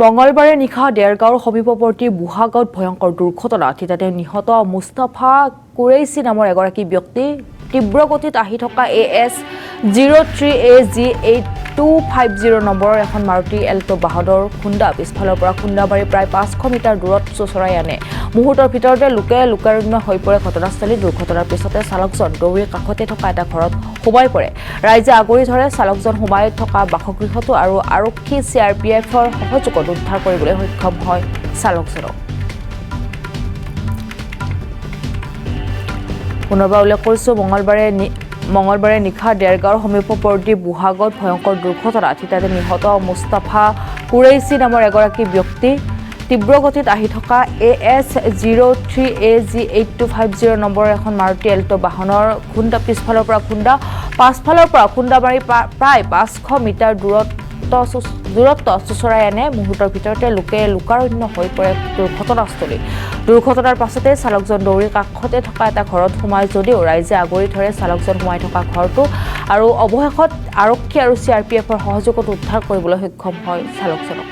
মঙলবাৰে নিশা দেৰগাঁৱৰ সমীপৱৰ্তী বুঢ়াগাঁৱত ভয়ংকৰ দুৰ্ঘটনা থিতাতে নিহত মুস্তাফা কুৰেইছি নামৰ এগৰাকী ব্যক্তি তীব্ৰ গতিত আহি থকা AS03AG8250 নম্বৰৰ এখন মাৰুতি এল্টো বাহনৰ খুন্দা পিছফালৰ পৰা খুন্দা মাৰি প্ৰায় 500 মিটাৰ দূৰত চোঁচৰাই আনে। মুহূৰ্তৰ ভিতৰতে লোকাৰণ্য হৈ পৰে ঘটনাস্থলী। দুৰ্ঘটনাৰ পিছতে চালকজন দৌৰি কাষতে থকা এটা ঘৰত সোমাই পৰে। ৰাইজে আগুৰি ধৰে চালকজন সোমাই থকা বাসগৃহটো আৰু আৰক্ষী CRPFৰ সহযোগত উদ্ধাৰ কৰিবলৈ সক্ষম হয় চালকজনক। পুনৰবাৰ উল্লেখ কৰিছোঁ, মঙলবাৰে নিশা দেৰগাঁৱৰ সমীপৱৰ্তী বুঢ়াগাঁৱত ভয়ংকৰ দুৰ্ঘটনা থিতাতে নিহত মুস্তাফা কুৰেইছি নামৰ এগৰাকী ব্যক্তি তীব্ৰ গতিত আহি থকা AS03AG8250 নম্বৰৰ এখন মাৰুতি এল্টো বাহনৰ খুন্দা পিছফালৰ পৰা খুন্দা পাছফালৰ পৰা খুন্দা মাৰি প্ৰায় 500 মিটাৰ দূৰত্ব চোঁচৰাই আনে। মুহূৰ্তৰ ভিতৰতে লোকাৰণ্য হৈ পৰে দুৰ্ঘটনাস্থলী। দুৰ্ঘটনাৰ পাছতে চালকজন দৌৰি কাষতে থকা এটা ঘৰত সোমাই যদিও ৰাইজে আগুৰি ধৰে চালকজন সোমাই থকা ঘৰটো আৰু অৱশেষত আৰক্ষী আৰু CRPFৰ সহযোগত উদ্ধাৰ কৰিবলৈ সক্ষম হয় চালকজনক।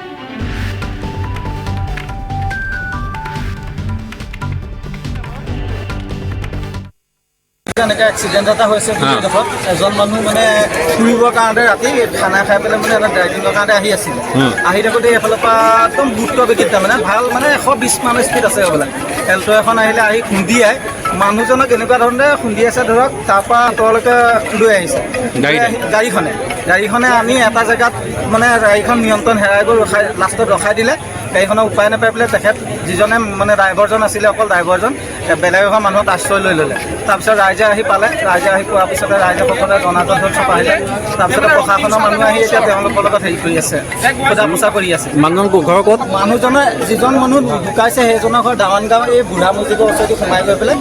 এনেকৈ এক্সিডেণ্ট এটা হৈছে ভিতৰত এজন মানুহ মানে ফুৰিবৰ কাৰণে ৰাতি খানা খাই পেলাই মানে এটা ড্ৰাইভিঙৰ কাৰণে আহি আছিলে। আহি থাকোঁতে এইফালৰ পৰা একদম দ্ৰুত গতিত তাৰমানে ভাল মানে 120 মান স্পীড আছে বোলে এল্টো এখন আহিলে আহি খুন্দিয়াই মানুহজনক এনেকুৱা ধৰণে খুন্দিয়াইছে ধৰক তাৰপৰা আঁতৰলৈকে লৈ আহিছে গাড়ীখনে আনি এটা জেগাত মানে গাড়ীখন নিয়ন্ত্ৰণ হেৰাই গৈ লাষ্টত ৰখাই দিলে। গাড়ীখনৰ উপায় নাপাই পেলাই তেখেত যিজনে মানে ড্ৰাইভাৰজন আছিলে অকল ড্ৰাইভাৰজন বেলেগ এখন মানুহক আশ্ৰয় লৈ ল'লে। তাৰপিছত ৰাইজে আহি পালে, ৰাইজে আহি পোৱাৰ পিছতে ৰাইজে সকলোৱে জনাজল হৈ চব আহিলে। তাৰপিছতে প্ৰশাসনৰ মানুহ আহি এতিয়া তেওঁলোকৰ লগত হেৰি কৰি আছে, সোধা পোছা কৰি আছে। মানুহজন ঘৰ ক'ত? মানুহজনে যিজন মানুহ ঢুকাইছে সেইজনৰ ঘৰ ডাঙৰগাঁও এই বুঢ়া মছজিদৰ ওচৰতে সোমাই গৈ পেলাই